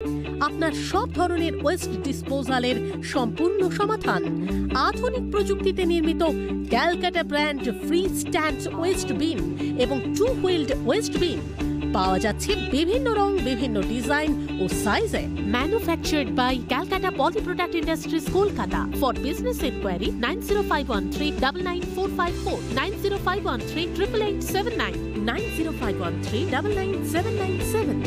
আপনার সব ধরনের ওয়েস্ট ডিসপোজালের সম্পূর্ণ সমাধান। আধুনিক প্রযুক্তিতে নির্মিত Calcutta brand free stand waste bin এবং টু হুইলড ওয়েস্ট বিন পাওয়া যাচ্ছে বিভিন্ন রং, বিভিন্ন ডিজাইন ও সাইজে। Manufactured by Calcutta poly product industries, Kolkata. For business inquiry 9051399454, 9051388799, 9051399797।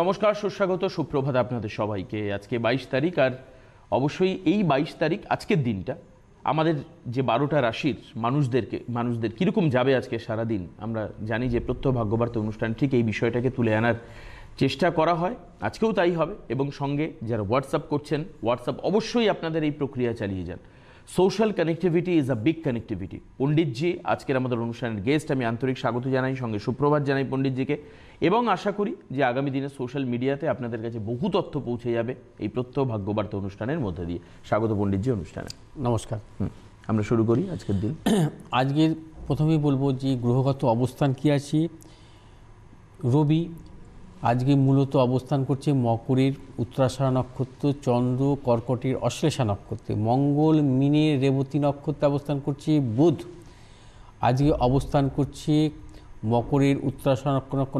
নমস্কার, সুস্বাগত, সুপ্রভাত আপনাদের সবাইকে। আজকে 22 তারিখ, আর অবশ্যই এই 22 তারিখ আজকের দিনটা আমাদের যে 12টা রাশির মানুষদের কীরকম যাবে আজকে সারাদিন, আমরা জানি যে প্রত্যহ ভাগ্যবার্তা অনুষ্ঠান ঠিক এই বিষয়টাকে তুলে আনার চেষ্টা করা হয়। আজকেও তাই হবে। এবং সঙ্গে যারা হোয়াটসঅ্যাপ করছেন, হোয়াটসঅ্যাপ অবশ্যই আপনাদের এই প্রক্রিয়া চালিয়ে যান। Social connectivity is a big connectivity. Panditji আজকের আমাদের অনুষ্ঠানের গেস্ট, আমি আন্তরিক স্বাগত জানাই, সঙ্গে সুপ্রভাত জানাই পণ্ডিতজিকে, এবং আশা করি যে আগামী দিনে সোশ্যাল মিডিয়াতে আপনাদের কাছে বহু তথ্য পৌঁছে যাবে এই প্রত্যহ ভাগ্যবার্তা অনুষ্ঠানের মধ্যে দিয়ে। স্বাগত পণ্ডিতজি অনুষ্ঠানে। নমস্কার। আমরা শুরু করি আজকের দিন। আজকের প্রথমেই বলবো যে গ্রহগত অবস্থান কি আছে। রবি আজকে মূলত অবস্থান করছে মকরের উত্তরাষাঢ়া নক্ষত্র, চন্দ্র কর্কটের অশ্লেষা নক্ষত্রে, মঙ্গল মিনের রেবতী নক্ষত্রে অবস্থান করছে, বুধ আজকে অবস্থান করছে মকরের উত্তরাষাঢ়া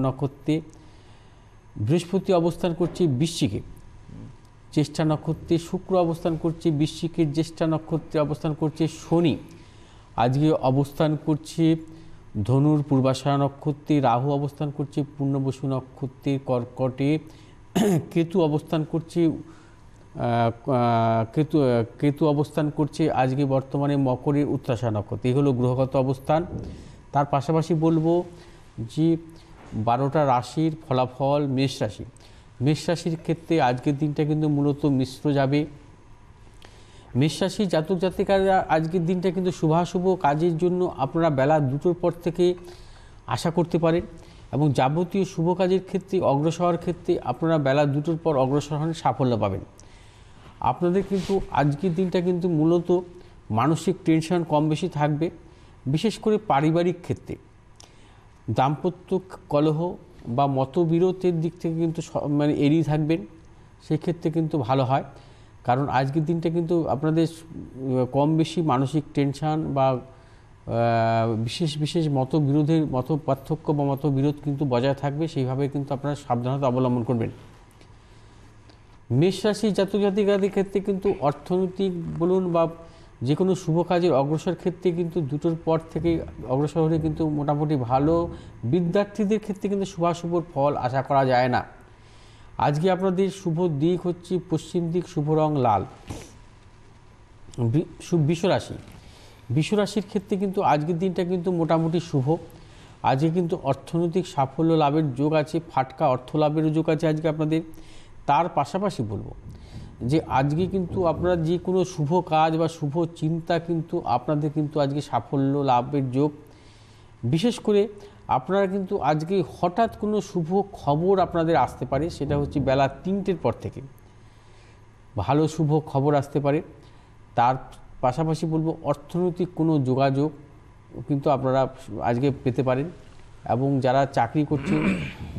নক্ষত্রে, বৃহস্পতি অবস্থান করছে বৃশ্চিকে জ্যেষ্ঠা নক্ষত্রে, শুক্র অবস্থান করছে বৃশ্চিকের জ্যেষ্ঠা নক্ষত্রে অবস্থান করছে, শনি আজকে অবস্থান করছে ধনুর পূর্বাষাঢ়া নক্ষত্রে, রাহু অবস্থান করছে পূর্ণবসু নক্ষত্রে কর্কটে, কেতু অবস্থান করছে কেতু অবস্থান করছে আজকে বর্তমানে মকরের উত্তরাষাঢ়া নক্ষত্রে। এই হলো গ্রহগত অবস্থান। তার পাশাপাশি বলবো যে 12টা রাশির ফলাফল। মেষ রাশি, মেষ রাশির ক্ষেত্রে আজকের দিনটা কিন্তু মূলত মিশ্র যাবে। মেষ রাশি জাতক জাতিকারা আজকের দিনটা কিন্তু শুভাশুভ কাজের জন্য আপনারা বেলা 2টোর পর থেকে আশা করতে পারেন, এবং যাবতীয় শুভ কাজের ক্ষেত্রে অগ্রসর হওয়ার ক্ষেত্রে আপনারা বেলা 2টোর পর অগ্রসর হন, সাফল্য পাবেন। আপনাদের কিন্তু আজকের দিনটা কিন্তু মূলত মানসিক টেনশন কম বেশি থাকবে, বিশেষ করে পারিবারিক ক্ষেত্রে। দাম্পত্য কলহ বা মতবিরোধের দিক থেকে কিন্তু এড়িয়ে থাকবেন, সেক্ষেত্রে কিন্তু ভালো হয়। কারণ আজকের দিনটা কিন্তু আপনাদের কম বেশি মানসিক টেনশান বা বিশেষ মত পার্থক্য বা মতবিরোধ কিন্তু বজায় থাকবে, সেইভাবে কিন্তু আপনারা সাবধানতা অবলম্বন করবেন। মেষ রাশি জাতক জাতিকাদের ক্ষেত্রে কিন্তু অর্থনৈতিক বলুন বা যে কোনো শুভ কাজের অগ্রসর ক্ষেত্রে কিন্তু 2টোর পর থেকে অগ্রসর হলে কিন্তু মোটামুটি ভালো। বিদ্যার্থীদের ক্ষেত্রে কিন্তু শুভাশুভর ফল আশা করা যায় না। আজকে আপনাদের শুভ দিক হচ্ছে পশ্চিম দিক, শুভ রং লাল। বিশ্বরাশির ক্ষেত্রে কিন্তু আজকের দিনটা কিন্তু মোটামুটি শুভ। আজকে কিন্তু অর্থনৈতিক সাফল্য লাভের যোগ আছে, ফাটকা অর্থ লাভেরও যোগ আছে আজকে আপনাদের। তার পাশাপাশি বলবো যে আজকে কিন্তু আপনারা যে কোনো শুভ কাজ বা শুভ চিন্তা কিন্তু আপনাদের কিন্তু আজকে সাফল্য লাভের যোগ। বিশেষ করে আপনারা কিন্তু আজকে হঠাৎ কোনো শুভ খবর আপনাদের আসতে পারে, সেটা হচ্ছে বেলা 3টের পর থেকে ভালো শুভ খবর আসতে পারে। তার পাশাপাশি বলবো অর্থনৈতিক কোনো যোগাযোগ কিন্তু আপনারা আজকে পেতে পারেন, এবং যারা চাকরি করছেন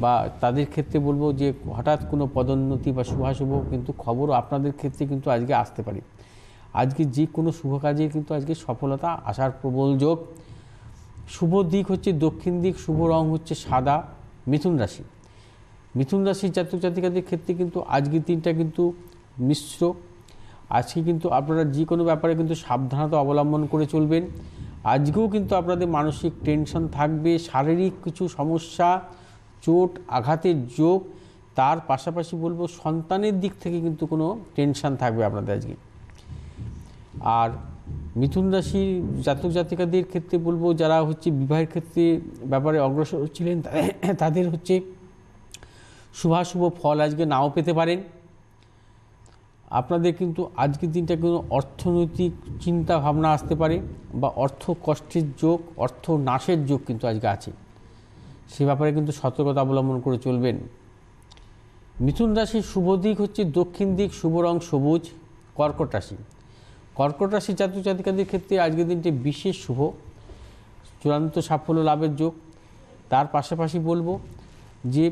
বা তাদের ক্ষেত্রে বলবো যে হঠাৎ কোনো পদোন্নতি বা শুভাশুভ কিন্তু খবরও আপনাদের ক্ষেত্রে কিন্তু আজকে আসতে পারে। আজকে যে কোনো শুভ কাজে কিন্তু আজকে সফলতা আসার প্রবল যোগ। শুভ দিক হচ্ছে দক্ষিণ দিক, শুভ রং হচ্ছে সাদা। মিথুন রাশির জাতক জাতিকাদের ক্ষেত্রে কিন্তু আজকের দিনটা কিন্তু মিশ্র। আজকে কিন্তু আপনারা যে কোনো ব্যাপারে কিন্তু সাবধানতা অবলম্বন করে চলবেন। আজকেও কিন্তু আপনাদের মানসিক টেনশন থাকবে, শারীরিক কিছু সমস্যা, চোট আঘাতের যোগ। তার পাশাপাশি বলবো সন্তানের দিক থেকে কিন্তু কোনো টেনশন থাকবে আপনাদের আজকে। আর মিথুন রাশি জাতক জাতিকাদের ক্ষেত্রে বলবো যারা হচ্ছে বিবাহের ক্ষেত্রে ব্যাপারে অগ্রসর ছিলেন তাদের হচ্ছে শুভাশুভ ফল আজকে নাও পেতে পারেন। আপনাদের কিন্তু আজকের দিনটা কোনো অর্থনৈতিক চিন্তা ভাবনা আসতে পারে বা অর্থ কষ্টের যোগ, অর্থ নাশের যোগ কিন্তু আজকে আছে, সে ব্যাপারে কিন্তু সতর্কতা অবলম্বন করে চলবেন। মিথুন রাশির শুভ দিক হচ্ছে দক্ষিণ দিক, শুভ রং সবুজ। কর্কট রাশি, কর্কট রাশির জাতক জাতিকাদের ক্ষেত্রে আজকের দিনটি বিশেষ শুভ, চূড়ান্ত সাফল্য লাভের যোগ। তার পাশাপাশি বলবো যে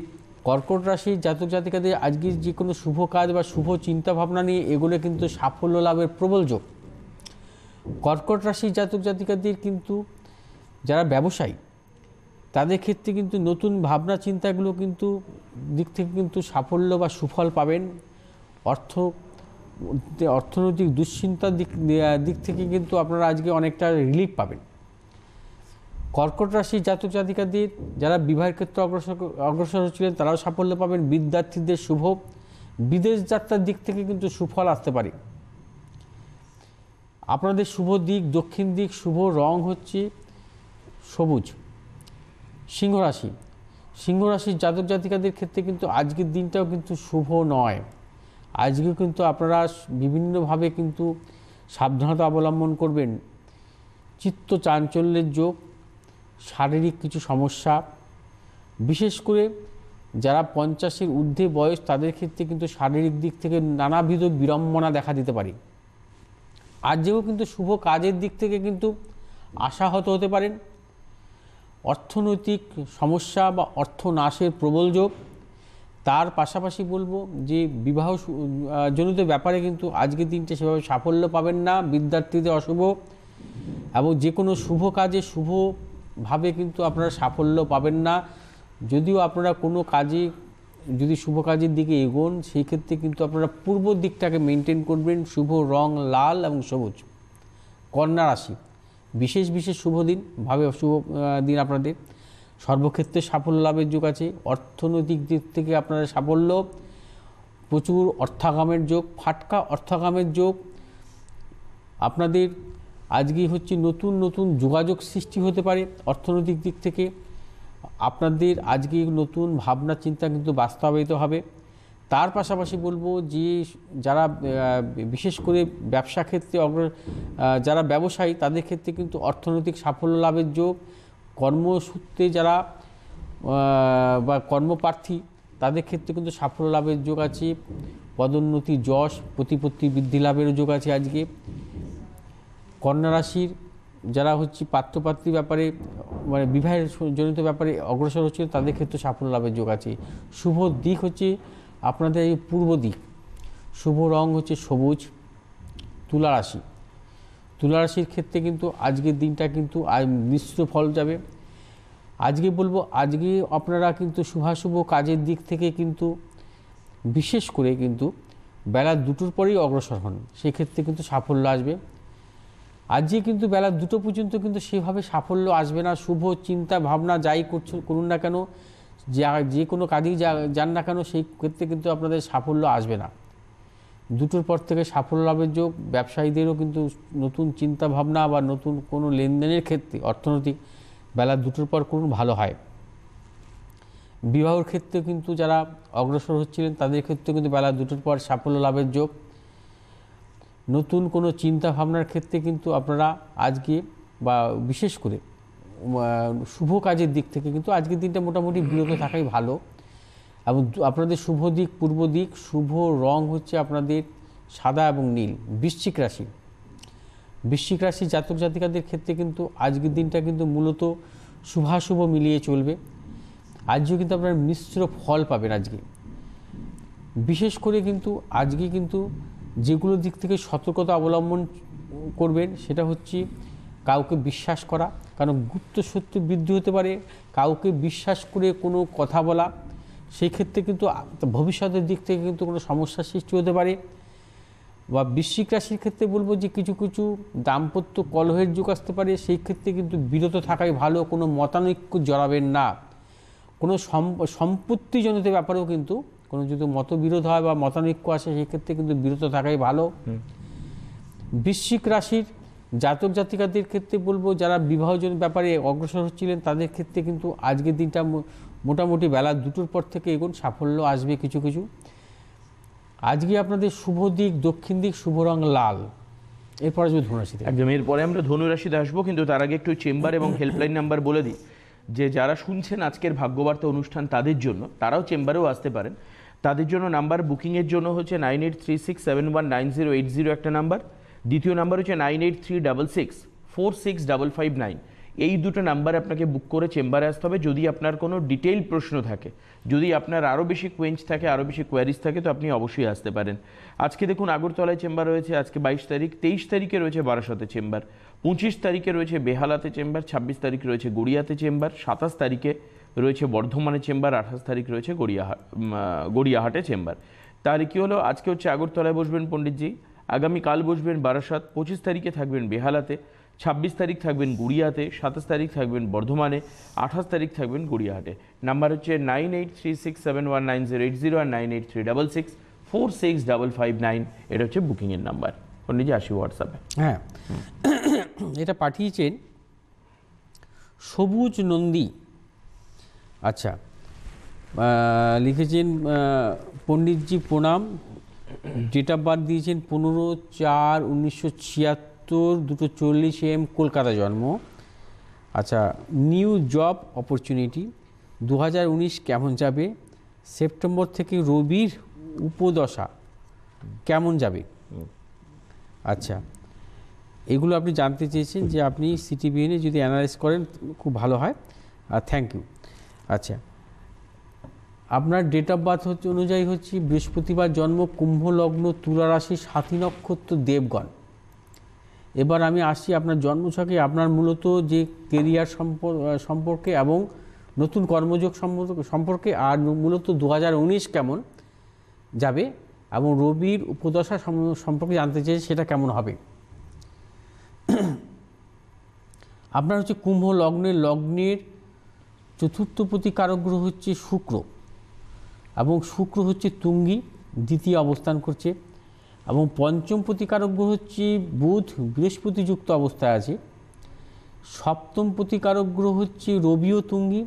কর্কট রাশির জাতক জাতিকাদের আজকের যে কোনো শুভ কাজ বা শুভ চিন্তাভাবনা নিয়ে এগুলো কিন্তু সাফল্য লাভের প্রবল যোগ। কর্কট রাশির জাতক জাতিকাদের কিন্তু যারা ব্যবসায়ী তাদের ক্ষেত্রে কিন্তু নতুন ভাবনা চিন্তাগুলো কিন্তু দিক থেকে কিন্তু সাফল্য বা সুফল পাবেন। অর্থনৈতিক দুশ্চিন্তার দিক থেকে কিন্তু আপনারা আজকে অনেকটা রিলিফ পাবেন। কর্কট রাশির জাতক জাতিকাদের যারা বিবাহের ক্ষেত্রে অগ্রসর হচ্ছিলেন তারাও সাফল্য পাবেন। বিদ্যার্থীদের শুভ, বিদেশ যাত্রার দিক থেকে কিন্তু সুফল আসতে পারে। আপনাদের শুভ দিক দক্ষিণ দিক, শুভ রং হচ্ছে সবুজ। সিংহ রাশি, সিংহ রাশির জাতক জাতিকাদের ক্ষেত্রে কিন্তু আজকের দিনটাও কিন্তু শুভ নয়। আজকে কিন্তু আপনারা বিভিন্নভাবে কিন্তু সাবধানতা অবলম্বন করবেন। চিত্ত চাঞ্চল্যের যোগ, শারীরিক কিছু সমস্যা, বিশেষ করে যারা 50-এর ঊর্ধ্বে বয়স তাদের ক্ষেত্রে কিন্তু শারীরিক দিক থেকে নানাবিধ বিড়ম্বনা দেখা দিতে পারে। আজকেও কিন্তু শুভ কাজের দিক থেকে কিন্তু আশাহত হতে পারেন। অর্থনৈতিক সমস্যা বা অর্থ নাশের প্রবল যোগ। তার পাশাপাশি বলবো যে বিবাহ জনিত ব্যাপারে কিন্তু আজকের দিনটা সেভাবে সাফল্য পাবেন না। বিদ্যার্থীদের অশুভ এবং যে কোনো শুভ কাজে শুভভাবে কিন্তু আপনারা সাফল্য পাবেন না। যদিও আপনারা কোনো কাজে যদি শুভ কাজের দিকে এগোন সেই ক্ষেত্রে কিন্তু আপনারা পূর্ব দিকটাকে মেনটেন করবেন। শুভ রং লাল এবং সবুজ। কন্যা রাশি, বিশেষ বিশেষ শুভ দিন, শুভ দিন আপনাদের সর্বক্ষেত্রে সাফল্য লাভের যোগ আছে। অর্থনৈতিক দিক থেকে আপনারা সাফল্য, প্রচুর অর্থাগামের যোগ, ফাটকা অর্থাগামের যোগ। আপনাদের আজকে হচ্ছে নতুন নতুন যোগাযোগ সৃষ্টি হতে পারে। অর্থনৈতিক দিক থেকে আপনাদের আজকে নতুন ভাবনা চিন্তা কিন্তু বাস্তবায়িত হবে। তার পাশাপাশি বলবো যে যারা বিশেষ করে ব্যবসা ক্ষেত্রে যারা ব্যবসায়ী তাদের ক্ষেত্রে কিন্তু অর্থনৈতিক সাফল্য লাভের যোগ। কর্মসূত্রে যারা বা কর্মপ্রার্থী তাদের ক্ষেত্রে কিন্তু সাফল্য লাভের যোগ আছে। পদোন্নতি, যশ, প্রতিপত্তি বৃদ্ধি লাভেরও যোগ আছে আজকে। কন্যা রাশির যারা হচ্ছে পাত্রপাত্রী ব্যাপারে মানে বিবাহের জনিত ব্যাপারে অগ্রসর হচ্ছে তাদের ক্ষেত্রে সাফল্য লাভের যোগ আছে। শুভ দিক হচ্ছে আপনাদের এই পূর্ব দিক, শুভ রং হচ্ছে সবুজ। তুলা রাশি, তুলা রাশির ক্ষেত্রে কিন্তু আজকের দিনটা কিন্তু মিশ্র ফল যাবে। আজকে বলবো আজকে আপনারা কিন্তু শুভাশুভ কাজের দিক থেকে কিন্তু বিশেষ করে কিন্তু বেলা 2টোর পরেই অগ্রসর হন, সেক্ষেত্রে কিন্তু সাফল্য আসবে। আজকে কিন্তু বেলা 2টো পর্যন্ত কিন্তু সেভাবে সাফল্য আসবে না। শুভ চিন্তা ভাবনা যাই করুন না কেন, যে কোনো কাজেই যান না কেন সেই ক্ষেত্রে কিন্তু আপনাদের সাফল্য আসবে না। 2টোর পর থেকে সাফল্য লাভের যোগ। ব্যবসায়ীদেরও কিন্তু নতুন চিন্তা ভাবনা বা নতুন কোনো লেনদেনের ক্ষেত্রে অর্থনৈতিক বেলা 2টোর পর করুন, ভালো হয়। বিবাহের ক্ষেত্রে কিন্তু যারা অগ্রসর হচ্ছিলেন তাদের ক্ষেত্রে কিন্তু বেলা 2টোর পর সাফল্য লাভের যোগ। নতুন কোনো চিন্তা ভাবনার ক্ষেত্রে কিন্তু আপনারা আজকে বা বিশেষ করে শুভ কাজের দিক থেকে কিন্তু আজকের দিনটা মোটামুটি বিরত থাকাই ভালো। এবং আপনাদের শুভ দিক পূর্ব দিক, শুভ রং হচ্ছে আপনাদের সাদা এবং নীল। বৃশ্চিক রাশি, বৃশ্চিক রাশি জাতক জাতিকাদের ক্ষেত্রে কিন্তু আজকের দিনটা কিন্তু মূলত শুভাশুভ মিলিয়ে চলবে। আজকেও কিন্তু আপনারা মিশ্র ফল পাবেন আজকে। বিশেষ করে কিন্তু আজকে কিন্তু যেগুলো দিক থেকে সতর্কতা অবলম্বন করবেন সেটা হচ্ছে কাউকে বিশ্বাস করা, কারণ গুপ্ত শত্রু বৃদ্ধি হতে পারে। কাউকে বিশ্বাস করে কোনো কথা বলা, সেই ক্ষেত্রে কিন্তু ভবিষ্যতের দিক থেকে কিন্তু কোনো সমস্যার সৃষ্টি হতে পারে। বা বৃশ্চিক রাশির ক্ষেত্রে বলবো যে কিছু কিছু দাম্পত্য কলহের যুগ আসতে পারে, সেই ক্ষেত্রে কিন্তু বিরত থাকাই ভালো। কোনো মতানৈক্য জড়াবেন না। কোনো সম্পত্তিজনিত ব্যাপারেও কিন্তু কোনো যদি মতবিরোধ হয় বা মতানৈক্য আসে সেই ক্ষেত্রে কিন্তু বিরত থাকাই ভালো। বৃশ্চিক রাশির জাতক জাতিকাদের ক্ষেত্রে বলবো যারা বিবাহজন ব্যাপারে অগ্রসর হচ্ছিলেন তাদের ক্ষেত্রে কিন্তু আজকের দিনটা মোটামুটি বেলা 2টোর পর থেকে এগোন সাফল্য আসবে কিছু কিছু। আজকে আপনাদের শুভ দিক দক্ষিণ দিক, শুভ রং লাল। এরপর আসবে ধনুরাশিতে। একদম, এরপরে আমরা ধনুরাশিতে আসবো, কিন্তু তার আগে একটু চেম্বার এবং হেল্পলাইন নাম্বার বলে দিই, যে যারা শুনছেন আজকের ভাগ্যবার্তা অনুষ্ঠান তাদের জন্য, তারাও চেম্বারেও আসতে পারেন। তাদের জন্য নাম্বার বুকিংয়ের জন্য হচ্ছে 9836719080 একটা নাম্বার, দ্বিতীয় নাম্বার হচ্ছে 9836646559। এই দুটো নাম্বার আপনাকে বুক করে চেম্বারে আসতে হবে যদি আপনার কোনো ডিটেইল প্রশ্ন থাকে। যদি আপনার আরও বেশি কোয়েঞ্চ থাকে, আরও বেশি কোয়ারিজ থাকে, তো আপনি অবশ্যই আসতে পারেন। আজকে দেখুন আগরতলায় চেম্বার রয়েছে, আজকে 22 তারিখ। 23 তারিখে রয়েছে বারাসতে চেম্বার, 25 তারিখে রয়েছে বেহালাতে চেম্বার, 26 তারিখ রয়েছে গড়িয়াতে চেম্বার, 27 তারিখে রয়েছে বর্ধমানে চেম্বার, 28 তারিখ রয়েছে গড়িয়াহাটে চেম্বার। তাহলে কী হলো, আজকে হচ্ছে আগরতলায় বসবেন পণ্ডিতজি, আগামীকাল বসবেন বারাসাত, 25 তারিখে থাকবেন বেহালাতে, 26 তারিখ থাকবেন গুড়িয়াতে, 27 তারিখ থাকবেন বর্ধমানে, 28 তারিখ থাকবেন গড়িয়াহাটে। নাম্বার হচ্ছে 9836719080 আর 9836646559। এটা হচ্ছে বুকিংয়ের নাম্বার। পণ্ডিতজি আসি হোয়াটসঅ্যাপে। হ্যাঁ, এটা পাঠিয়েছেন সবুজ নন্দী। আচ্ছা, লিখেছেন পণ্ডিতজি প্রণাম, ডেট অফ বার্থ দিয়েছেন 15/4/1976, 2:40 AM, কলকাতা জন্ম। আচ্ছা, নিউ জব অপরচুনিটি 2019 কেমন যাবে, সেপ্টেম্বর থেকে রবির উপদশা কেমন যাবে। আচ্ছা, এগুলো আপনি জানতে চেয়েছেন, যে আপনি সিটিবিএনে যদি অ্যানালাইজ করেন খুব ভালো হয়, আর থ্যাংক ইউ। আচ্ছা, আপনার ডেট অফ বার্থ অনুযায়ী হচ্ছে বৃহস্পতিবার জন্ম, কুম্ভ লগ্ন, তুলা রাশি, সাথী নক্ষত্র, দেবগণ। এবার আমি আসছি আপনার জন্মছকে, আপনার মূলত যে কেরিয়ার সম্পর্কে এবং নতুন কর্মযোগ সম্পর্কে, আর মূলত 2019 কেমন যাবে এবং রবির উপদশা সম্পর্কে জানতে চেয়েছি, সেটা কেমন হবে। আপনার হচ্ছে কুম্ভ লগ্নের চতুর্থপতি কারক গ্রহ হচ্ছে শুক্র, এবং শুক্র হচ্ছে তুঙ্গি, দ্বিতীয় অবস্থান করছে, এবং পঞ্চমপতি কারক গ্রহ হচ্ছে বুধ, বৃহস্পতি যুক্ত অবস্থায় আছে। সপ্তমপতি কারক গ্রহ হচ্ছে রবিও তুঙ্গি,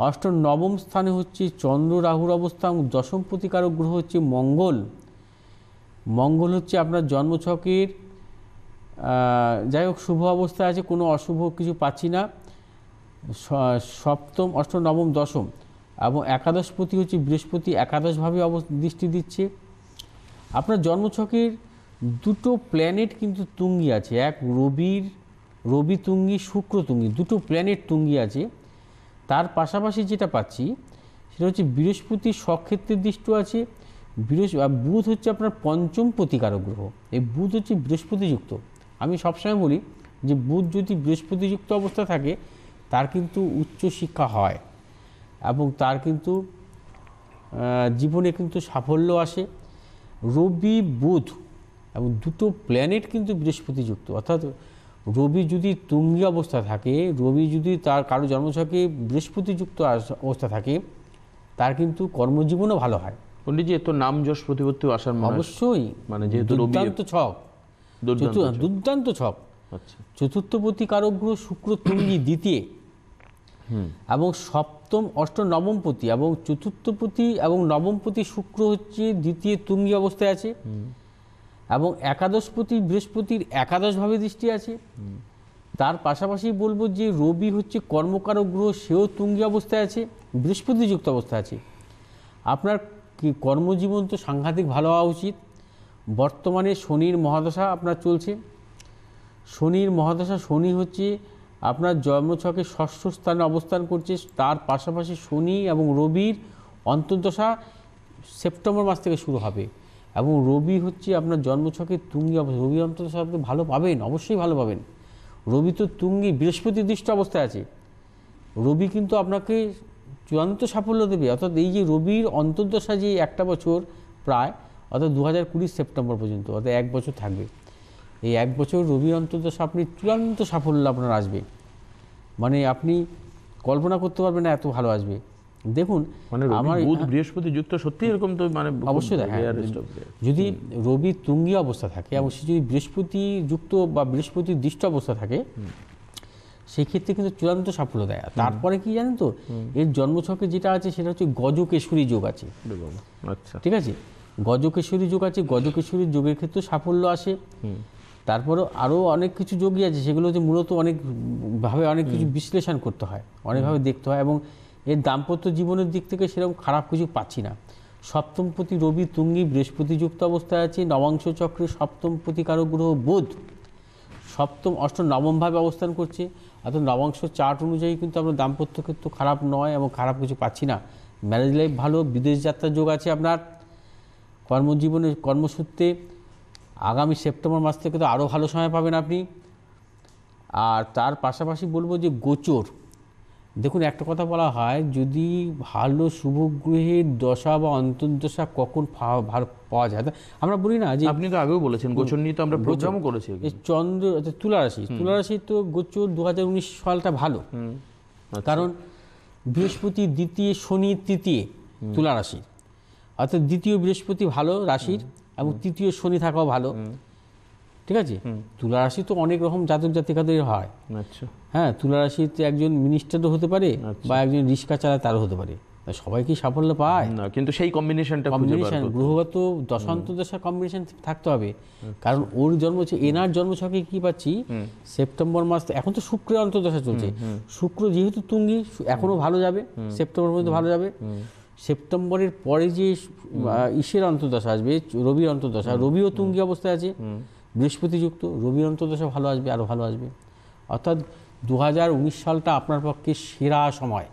অষ্টম নবম স্থানে হচ্ছে চন্দ্র রাহুর অবস্থা, এবং দশমপতি কারক গ্রহ হচ্ছে মঙ্গল হচ্ছে আপনার জন্মছকের যাই হোক শুভ অবস্থায় আছে, কোনো অশুভ কিছু পাচ্ছি না। সপ্তম, অষ্টম, নবম, দশম এবং একাদশপতি হচ্ছে বৃহস্পতি, একাদশভাবে দৃষ্টি দিচ্ছে। আপনার জন্মছকের দুটো প্ল্যানেট কিন্তু তুঙ্গি আছে, এক রবি তুঙ্গি, শুক্র তুঙ্গি, দুটো প্ল্যানেট তুঙ্গি আছে। তার পাশাপাশি যেটা পাচ্ছি সেটা হচ্ছে বৃহস্পতির স্বক্ষেত্রের দৃষ্টি আছে। বুধ হচ্ছে আপনার পঞ্চম প্রতিকারক গ্রহ, এই বুধ হচ্ছে বৃহস্পতিযুক্ত। আমি সবসময় বলি যে বুধ যদি বৃহস্পতিযুক্ত অবস্থা থাকে তার কিন্তু উচ্চশিক্ষা হয় এবং তার কিন্তু জীবনে কিন্তু সাফল্য আসে। রবি বুধ এবং দুটো প্ল্যানেট কিন্তু বৃহস্পতিযুক্ত, অর্থাৎ রবি যদি তুঙ্গি অবস্থা থাকে, রবি যদি তার কারো জন্মছকে বৃহস্পতিযুক্ত অবস্থা থাকে, তার কিন্তু কর্মজীবনও ভালো হয়। পণ্ডিতজি এত নাম যশ প্রতিপত্তি আসার অবশ্যই, মানে যেহেতু দুর্দান্ত ছক, দুর্দান্ত ছক। আচ্ছা, চতুর্থপতি কারক গ্রহ শুক্র তুঙ্গি দ্বিতীয়, এবং সপ্তম, অষ্টম, নবমপতি এবং চতুর্থপতি এবং নবমপতি শুক্র হচ্ছে দ্বিতীয় তুঙ্গি অবস্থায় আছে, এবং একাদশপতি বৃহস্পতির একাদশভাবে দৃষ্টি আছে। তার পাশাপাশি বলবো যে রবি হচ্ছে কর্মকারক গ্রহ, সেও তুঙ্গি অবস্থায় আছে, বৃহস্পতিযুক্ত অবস্থায় আছে। আপনার কর্মজীবন তো সাংঘাতিক ভালো হওয়া উচিত। বর্তমানে শনির মহাদশা আপনার চলছে। শনির মহাদশা, শনি হচ্ছে আপনার জন্মছকে ষষ্ঠ স্থানে অবস্থান করছে। তার পাশাপাশি শনি এবং রবির অন্তর্দশা সেপ্টেম্বর মাস থেকে শুরু হবে, এবং রবি হচ্ছে আপনার জন্মছকে তুঙ্গি অবস্থা। রবি অন্তর্দশা আপনি ভালো পাবেন, অবশ্যই ভালো পাবেন। রবি তো তুঙ্গি, বৃহস্পতি দৃষ্ট অবস্থায় আছে। রবি কিন্তু আপনাকে চূড়ান্ত সাফল্য দেবে, অর্থাৎ এই যে রবির অন্তর্দশা যে একটা বছর প্রায়, অর্থাৎ 2020 সেপ্টেম্বর পর্যন্ত, অর্থাৎ 1 বছর থাকবে। এই 1 বছর রবির অন্তর্দশা আপনি চূড়ান্ত সাফল্য আপনার আসবে, মানে আপনি কল্পনা করতে পারবেন না এত ভালো আসবে। দেখুন মানে আমার বুধ বৃহস্পতি যুক্ত সত্যি এরকম তো মানে অবশ্যই যদি রবি তুঙ্গি অবস্থা থাকে এবং সে যদি বৃহস্পতি যুক্ত বা বৃহস্পতি দৃষ্ট অবস্থা থাকে সেই ক্ষেত্রে কিন্তু চূড়ান্ত সাফল্য দেয়। তারপরে কি জানেন তো, এর জন্মছকে যেটা আছে সেটা হচ্ছে গজকেশরী যোগ আছে। আচ্ছা, ঠিক আছে, গজকেশরী যোগ আছে, গজকেশরী যোগের ক্ষেত্রে সাফল্য আসে। তারপরে আরও অনেক কিছু যোগই আছে, সেগুলো হচ্ছে মূলত অনেকভাবে অনেক কিছু বিশ্লেষণ করতে হয়, অনেকভাবে দেখতে হয়, এবং এর দাম্পত্য জীবনের দিক থেকে সেরকম খারাপ কিছু পাচ্ছি না। সপ্তমপতি রবি তুঙ্গি বৃহস্পতি যুক্ত অবস্থায় আছে, নবাংশ চক্রে সপ্তমপতি কারক গ্রহ বুধ সপ্তম অষ্টম নবমভাবে অবস্থান করছে। অর্থাৎ নবাংশ চার্ট অনুযায়ী কিন্তু আপনার দাম্পত্য ক্ষেত্র খারাপ নয় এবং খারাপ কিছু পাচ্ছি না। ম্যারেজ লাইফ ভালো, বিদেশ যাত্রার যোগ আছে আপনার। কর্মজীবনে কর্মসূত্রে আগামী সেপ্টেম্বর মাস থেকে তো আরও ভালো সময় পাবেন আপনি। আর তার পাশাপাশি বলবো যে গোচর, দেখুন একটা কথা বলা হয়, যদি ভালো শুভ গ্রহের দশা বা অন্তর্দশা কখন পাওয়া যায়, আমরা বলি না যে আপনি তো আগেও বলেছেন গোচর নিয়ে তো আমরা প্রোগ্রামও করেছি। চন্দ্র তুলা রাশি তো গোচর 2019 সালটা ভালো, কারণ বৃহস্পতি দ্বিতীয়, শনি তৃতীয় তুলা রাশি, অর্থাৎ দ্বিতীয় বৃহস্পতি ভালো রাশির এবং তৃতীয় শনি থাকাও ভালো। ঠিক আছে, তুলা রাশি তো অনেক রকম জাতক জাতিকাদের হয়। আচ্ছা, হ্যাঁ, তুলা রাশিতে একজন মিনিস্টারও হতে পারে বা একজন রিক্সা চালায় তারও হতে পারে, সবাই কি সাফল্য পায় না, কিন্তু সেই কম্বিনেশন গ্রহগত দশান্তদশা কম্বিনেশন থাকতে হবে। কারণ ওর জন্ম হচ্ছে, এনার জন্মছকে কি পাচ্ছি, সেপ্টেম্বর মাস, এখন তো শুক্রের অন্তর্দশা চলছে, শুক্র যেহেতু তুঙ্গি এখনো ভালো যাবে, সেপ্টেম্বর পর্যন্ত ভালো যাবে। সেপ্টেম্বরের পরে যে ইসের অন্তর্দশা আসবে, রবির অন্তর্দশা, রবিও তুঙ্গি অবস্থায় আছে, বৃহস্পতি যুক্ত, রবির অন্তর্দশা ভালো আসবে, আরও ভালো আসবে। অর্থাৎ 2019 সালটা আপনার পক্ষে সেরা সময়।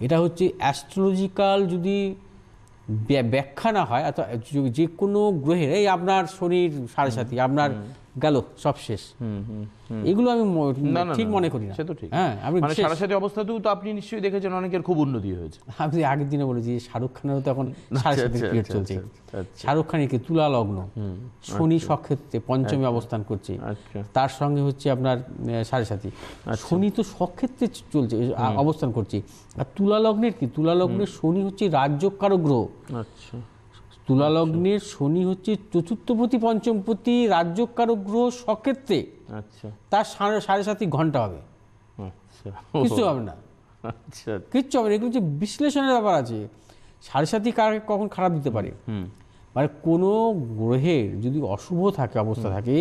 এটা হচ্ছে অ্যাস্ট্রোলজিক্যাল যদি ব্যাখ্যা না হয়, অর্থাৎ যে কোনো গ্রহের, এই আপনার শনির 7.5 আপনার গেল সব শেষ, এগুলো আমি ঠিক মনে করি না। হ্যাঁ, আমি 7.5 অবস্থাতেও তো আপনি নিশ্চয়ই দেখেছেন অনেকের খুব উন্নতি হয়েছে। আমি আগের দিনে বলেছি শাহরুখ খানেরও তো এখন 7.5 পিরিয়ড চলছে। শাহরুখ খানের কি তুলা লগ্ন, শনি সক্ষেত্রে পঞ্চমী অবস্থান করছে, তার সঙ্গে হচ্ছে আপনার 7.5, শনি তো সক্ষেত্রে চলছে অবস্থান করছে। আর তুলা লগ্নের কি, তুলা লগ্নের শনি হচ্ছে রাজযোগকারক গ্রহ। আচ্ছা, তুলা লগ্নের শনি হচ্ছে চতুর্থপতি পঞ্চমপতি রাজযোগকারক গ্রহ সক্ষেত্রে। আচ্ছা, তার 7.5 ঘন্টা হবে, কিছু হবে না, কিচ্ছু হবে না। এগুলো হচ্ছে বিশ্লেষণের ব্যাপার আছে। 7.5 কাকে কখন খারাপ দিতে পারে, মানে কোনো গ্রহের যদি অশুভ থাকে অবস্থা থাকে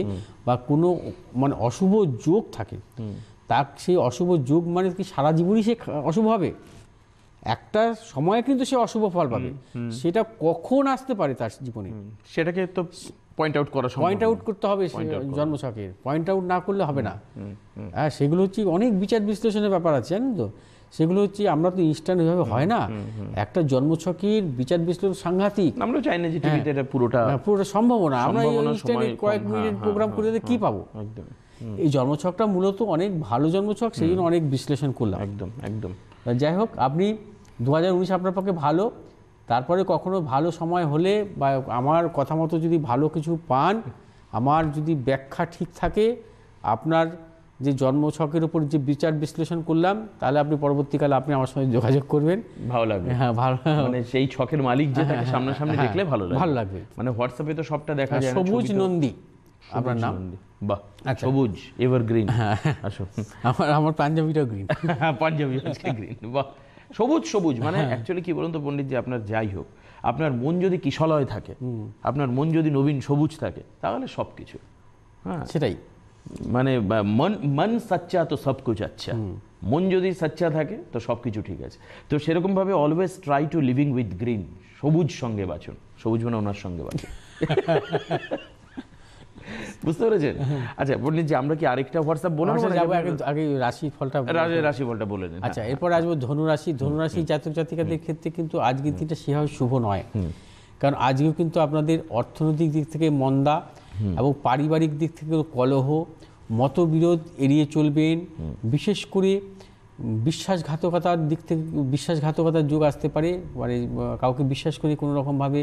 বা কোনো মানে অশুভ যোগ থাকে, তার সেই অশুভ যোগ মানে কি সারা জীবনই সে অশুভ হবে? একটা সময় কিন্তু সে অশুভ ফল পাবে, সেটা কখন আসতে পারে তার জীবনে, সেটাকে তো পয়েন্ট আউট করতে হবে জন্মছকের। পয়েন্ট আউট না করলে হবে না। হ্যাঁ, সেগুলো হচ্ছে অনেক বিচার বিশ্লেষণের ব্যাপার আছে, জানেন তো। সেগুলো হচ্ছে আমরা তো ইনস্ট্যান্ট ওইভাবে হয় না, একটা জন্মছকের বিচার বিশ্লেষণ সাংঘাতিক। আমরা চাই না যে টিভিতে এটা পুরোটা সম্ভব না, আমরা ইনস্ট্যান্ট কয়েক মিনিট প্রোগ্রাম করে কি পাবো। এই জন্মছকটা মূলত অনেক ভালো জন্মছক, সেই জন্য অনেক বিশ্লেষণ করলাম। একদম। যাই হোক, আপনি 2019 আপনার পক্ষে ভালো। তারপরে কখনো ভালো সময় হলে বা আমার কথা মতো যদি ভালো কিছু পান, আমার যদি ব্যাখ্যা ঠিক থাকে, আপনার যে জন্মছকের উপর যে বিচার বিশ্লেষণ করলাম, তাহলে আপনি পরবর্তীকালে আপনি আমার সঙ্গে যোগাযোগ করবেন, ভালো লাগবে। হ্যাঁ, ভালো, মানে সেই ছকের মালিক যে তাকে সামনাসামনি দেখলে ভালো লাগবে। মানে হোয়াটসঅ্যাপে তো সবটা দেখা যায়। সবুজ নন্দী আপনার নাম। বাহ, সবুজ এভারগ্রিন। আসো, আমার পাঞ্জাবিটাও গ্রিন। পাঞ্জাবি আজকে গ্রিন। বাহ, সবুজ মানে অ্যাকচুয়ালি কি বলুন তো পণ্ডিত, যে আপনার যাই হোক, আপনার মন যদি কিশলয় থাকে, আপনার মন যদি নবীন সবুজ থাকে, তাহলে সবকিছু। হ্যাঁ, সেটাই, মানে মন সচ্চা তো সব কুছ আচ্ছা। মন যদি সচ্চা থাকে তো সবকিছু ঠিক আছে। তো সেরকম ভাবে always try to living with green, সবুজ সঙ্গে বাঁচুন, সবুজ মানে ওনার সঙ্গে বাঁচুন। বুঝতে পেরেছেন? আচ্ছা পণ্ডিত, যে আমরা কি আরেকটা হোয়াটসঅ্যাপ বলে আগে রাশিফলটা বলে নেন। আচ্ছা, এরপর আসবো ধনুরাশি জাতক জাতিকাদের ক্ষেত্রে কিন্তু আজকের দিনটা সেভাবে শুভ নয়, কারণ আজকেও কিন্তু আপনাদের অর্থনৈতিক দিক থেকে মন্দা এবং পারিবারিক দিক থেকে কলহ, মতবিরোধ এড়িয়ে চলবেন। বিশেষ করে বিশ্বাসঘাতকতার দিক থেকে বিশ্বাসঘাতকতার যোগ আসতে পারে, মানে কাউকে বিশ্বাস করে কোনো রকমভাবে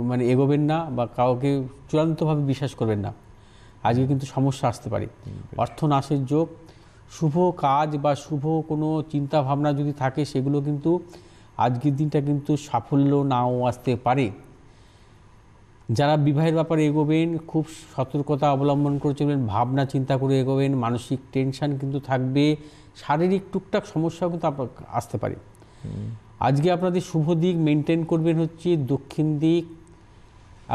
মানে এগোবেন না বা কাউকে চূড়ান্তভাবে বিশ্বাস করবেন না, আজকে কিন্তু সমস্যা আসতে পারে। অর্থনাশের যোগ, শুভ কাজ বা শুভ কোনো চিন্তা ভাবনা যদি থাকে সেগুলো কিন্তু আজকের দিনটা কিন্তু সাফল্য নাও আসতে পারে। যারা বিবাহের ব্যাপারে এগোবেন খুব সতর্কতা অবলম্বন করে চলবেন, ভাবনা চিন্তা করে এগোবেন, মানসিক টেনশন কিন্তু থাকবে, শারীরিক টুকটাক সমস্যাও কিন্তু আসতে পারে। আজকে আপনাদের শুভ দিক মেনটেন করবেন হচ্ছে দক্ষিণ দিক,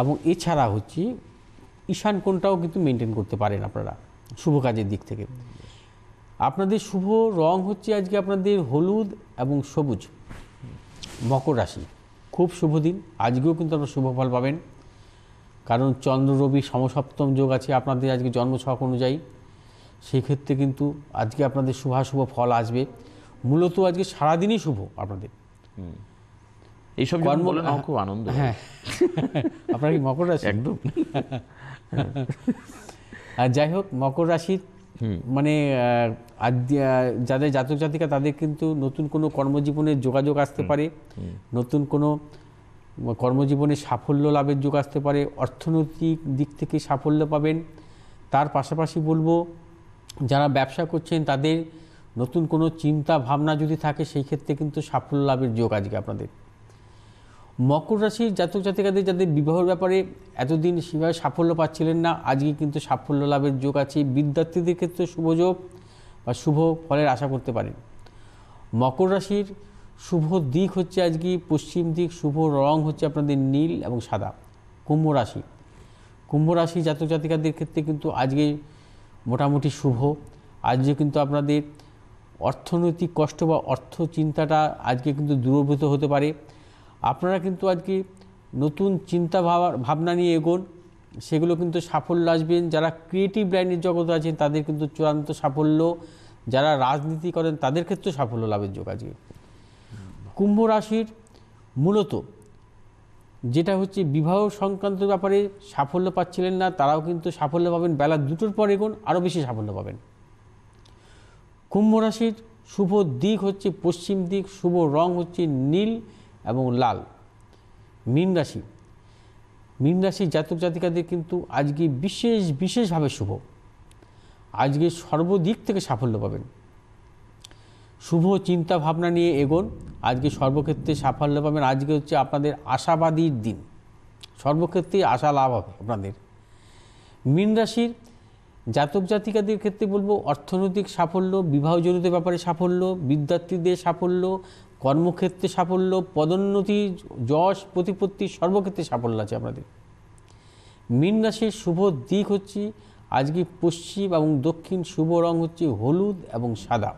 এবং এছাড়া হচ্ছে ঈশান কোণটাও কিন্তু মেনটেন করতে পারেন আপনারা শুভ কাজের দিক থেকে। আপনাদের শুভ রং হচ্ছে আজকে আপনাদের হলুদ এবং সবুজ। মকর রাশি খুব শুভ দিন, আজকেও কিন্তু আপনারা শুভ ফল পাবেন, কারণ চন্দ্র রবি সমসপ্তম যোগ আছে আপনাদের আজকে জন্মছক অনুযায়ী। সেই ক্ষেত্রে কিন্তু আজকে আপনাদের শুভাশুভ ফল আসবে। মূলত আজকে সারাদিনই শুভ আপনাদের। এইসব খুব আনন্দ। হ্যাঁ, আপনার কি মকর রাশি? একদম। আর যাই হোক, মকর রাশির মানে যাদের জাতক জাতিকা তাদের কিন্তু নতুন কোনো কর্মজীবনের যোগাযোগ আসতে পারে, নতুন কোনো কর্মজীবনে সাফল্য লাভের যোগ আসতে পারে, অর্থনৈতিক দিক থেকে সাফল্য পাবেন। তার পাশাপাশি বলবো যারা ব্যবসা করছেন তাদের নতুন কোনো চিন্তা ভাবনা যদি থাকে সেই ক্ষেত্রে কিন্তু সাফল্য লাভের যোগ আজকে আপনাদের। মকর রাশির জাতক জাতিকাদের যাদের বিবাহের ব্যাপারে এতদিন সেভাবে সাফল্য পাচ্ছিলেন না, আজকে কিন্তু সাফল্য লাভের যোগ আছে। বিদ্যার্থীদের ক্ষেত্রে শুভযোগ বা শুভ ফলের আশা করতে পারেন। মকর রাশির শুভ দিক হচ্ছে আজকে পশ্চিম দিক, শুভ রং হচ্ছে আপনাদের নীল এবং সাদা। কুম্ভ রাশি জাতক জাতিকাদের ক্ষেত্রে কিন্তু আজকে মোটামুটি শুভ। আজকে কিন্তু আপনাদের অর্থনৈতিক কষ্ট বা অর্থ চিন্তাটা আজকে কিন্তু দূরীভূত হতে পারে। আপনারা কিন্তু আজকে নতুন চিন্তা ভাবনা নিয়ে এগোন, সেগুলো কিন্তু সাফল্য আসবেন। যারা ক্রিয়েটিভ লাইনের জগতে আছেন তাদের কিন্তু চূড়ান্ত সাফল্য, যারা রাজনীতি করেন তাদের ক্ষেত্রে সাফল্য লাভের যোগ আজকে। কুম্ভ রাশির মূলত যেটা হচ্ছে বিবাহ সংক্রান্ত ব্যাপারে সাফল্য পাচ্ছিলেন না, তারাও কিন্তু সাফল্য পাবেন। বেলা 2টোর পর এগোন, আরও বেশি সাফল্য পাবেন। কুম্ভ রাশির শুভ দিক হচ্ছে পশ্চিম দিক, শুভ রং হচ্ছে নীল এবং লাল। মীন রাশির জাতক জাতিকাদের কিন্তু আজকে বিশেষভাবে শুভ। আজকে সর্বদিক থেকে সাফল্য পাবেন। শুভ চিন্তা ভাবনা নিয়ে এগোন, আজকে সর্বক্ষেত্রে সাফল্য পাবেন। আজকে হচ্ছে আপনাদের আশাবাদীর দিন, সর্বক্ষেত্রে আশা লাভ হবে আপনাদের। মীন রাশির জাতক জাতিকাদের ক্ষেত্রে বলবো অর্থনৈতিক সাফল্য, বিবাহজনিত ব্যাপারে সাফল্য, বিদ্যার্থীদের সাফল্য, কর্মক্ষেত্রে সাফল্য, পদোন্নতি, যশ, প্রতিপত্তি সর্বক্ষেত্রে সাফল্য আছে আপনাদের। মীন রাশির শুভ দিক হচ্ছে আজকে পশ্চিম এবং দক্ষিণ, শুভ রং হচ্ছে হলুদ এবং সাদা।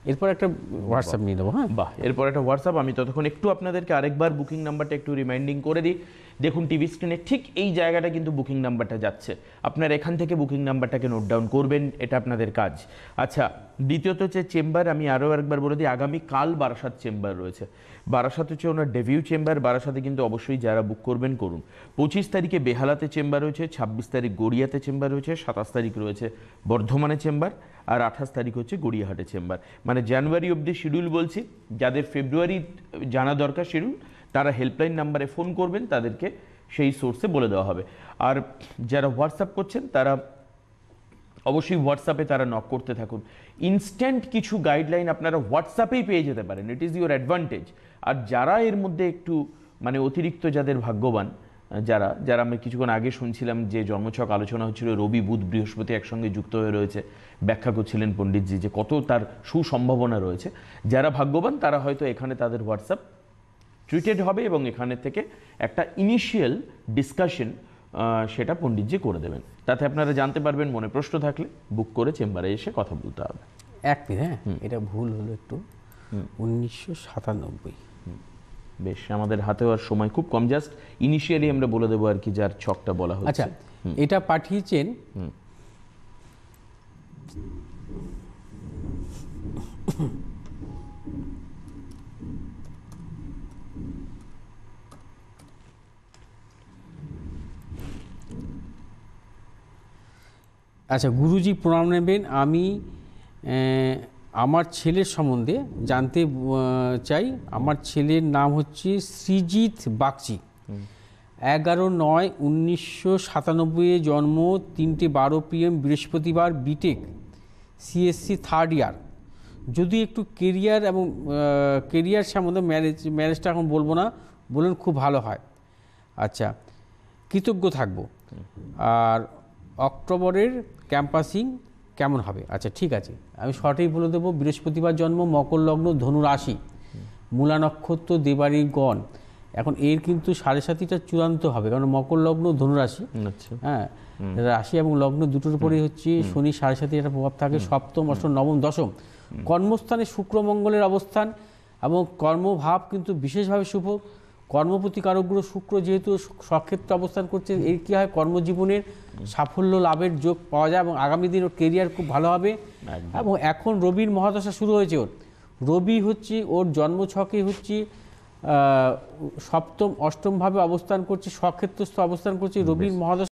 এরপর একটা হোয়াটসঅ্যাপ নিয়ে নেবো। হ্যাঁ, বাহ, এরপর একটা হোয়াটসঅ্যাপ। আমি ততক্ষণ একটু আপনাদেরকে আরেকবার বুকিং নাম্বারটা একটু রিমাইন্ডিং করে দিই। দেখুন টিভি স্ক্রিনে ঠিক এই জায়গাটা কিন্তু বুকিং নাম্বারটা যাচ্ছে, আপনারা এখান থেকে বুকিং নাম্বারটাকে নোট ডাউন করবেন, এটা আপনাদের কাজ। আচ্ছা, দ্বিতীয়ত হচ্ছে চেম্বার, আমি আরও একবার বলে দিই, আগামীকাল বারাসাত চেম্বার রয়েছে। বারাসাত হচ্ছে ওনার ডেভিউ চেম্বার, বারাসাতে কিন্তু অবশ্যই যারা বুক করবেন করুন। 25 তারিখে বেহালাতে চেম্বার রয়েছে, 26 তারিখ গড়িয়াতে চেম্বার রয়েছে, 27 তারিখ রয়েছে বর্ধমানে চেম্বার, আর 28 তারিখ হচ্ছে গড়িয়াহাটে চেম্বার। মানে জানুয়ারি অবধি শিডিউল বলছি, যাদের ফেব্রুয়ারি জানা দরকার শিডিউল তারা হেল্পলাইন নাম্বারে ফোন করবেন, তাদেরকে সেই সোর্সে বলে দেওয়া হবে। আর যারা হোয়াটসঅ্যাপ করছেন তারা অবশ্যই হোয়াটসঅ্যাপে তারা নক করতে থাকুন। ইনস্ট্যান্ট কিছু গাইডলাইন আপনারা হোয়াটসঅ্যাপেই পেয়ে যেতে পারেন, ইট ইজ ইউর অ্যাডভান্টেজ। আর যারা এর মধ্যে একটু মানে অতিরিক্ত যাদের ভাগ্যবান, যারা আমি কিছুক্ষণ আগে শুনছিলাম যে জন্মছক আলোচনা হচ্ছিল, রবি বুধ বৃহস্পতি একসঙ্গে যুক্ত হয়ে রয়েছে, ব্যাখ্যা করছিলেন পণ্ডিতজি যে কত তার সুসম্ভাবনা রয়েছে। যারা ভাগ্যবান তারা হয়তো এখানে তাদের হোয়াটসঅ্যাপ ট্রিটেড হবে এবং এখানে থেকে একটা ইনিশিয়াল ডিসকাশন সেটা পণ্ডিতজি করে দেবেন। তাতে আপনারা জানতে পারবেন, মনে প্রশ্ন থাকলে বুক করে চেম্বারে এসে কথা বলতে হবে। এক মিনিট, হ্যাঁ এটা ভুল হলো একটু, 1997। বেশ, আমাদের হাতেও আর সময় খুব কম, জাস্ট ইনিশিয়ালি আমরা বলে দেবো আর কি যার ছকটা বলা হচ্ছে। আচ্ছা, এটা পাঠিয়েছেন আচ্ছা, গুরুজি প্রণাম নেবেন। আমি আমার ছেলের সম্বন্ধে জানতে চাই। আমার ছেলের নাম হচ্ছে সৃজিত বাগচি, 11/9/1997 জন্ম, 3:12 PM বৃহস্পতিবার, বিটেক, সিএসসি থার্ড ইয়ার, যদি একটু কেরিয়ার এবং কেরিয়ার সম্বন্ধে ম্যারেজটা এখন বলবো না, বলুন খুব ভালো হয়। আচ্ছা, কৃতজ্ঞ থাকবো। আর অক্টোবরের ক্যাম্পাসিং কেমন হবে? আচ্ছা ঠিক আছে, আমি সঠিক বলে দেবো। বৃহস্পতিবার জন্ম, মকর লগ্ন, ধনু রাশি, মূলা নক্ষত্র, দেবাড়ি গণ। এখন এর কিন্তু 7.5টা চূড়ান্ত হবে, কারণ মকর লগ্ন, ধনু রাশি, হ্যাঁ রাশি এবং লগ্ন দুটোর উপরেই হচ্ছে শনি 7.5 একটা প্রভাব থাকে। সপ্তম, অষ্টম, নবম, দশম কর্মস্থানে শুক্র মঙ্গলের অবস্থান এবং কর্মভাব কিন্তু বিশেষভাবে শুভ। কর্মপতি কারক গ্রহ শুক্র যেহেতু সক্ষেত্রে অবস্থান করছে, এর কী হয়, কর্মজীবনের সাফল্য লাভের যোগ পাওয়া যায় এবং আগামী দিন ওর কেরিয়ার খুব ভালো হবে। এবং এখন রবির মহাদশা শুরু হয়েছে ওর। রবি হচ্ছে ওর জন্মছকে হচ্ছে সপ্তম অষ্টমভাবে অবস্থান করছে, সক্ষেত্রস্থ অবস্থান করছে। রবির মহাদশা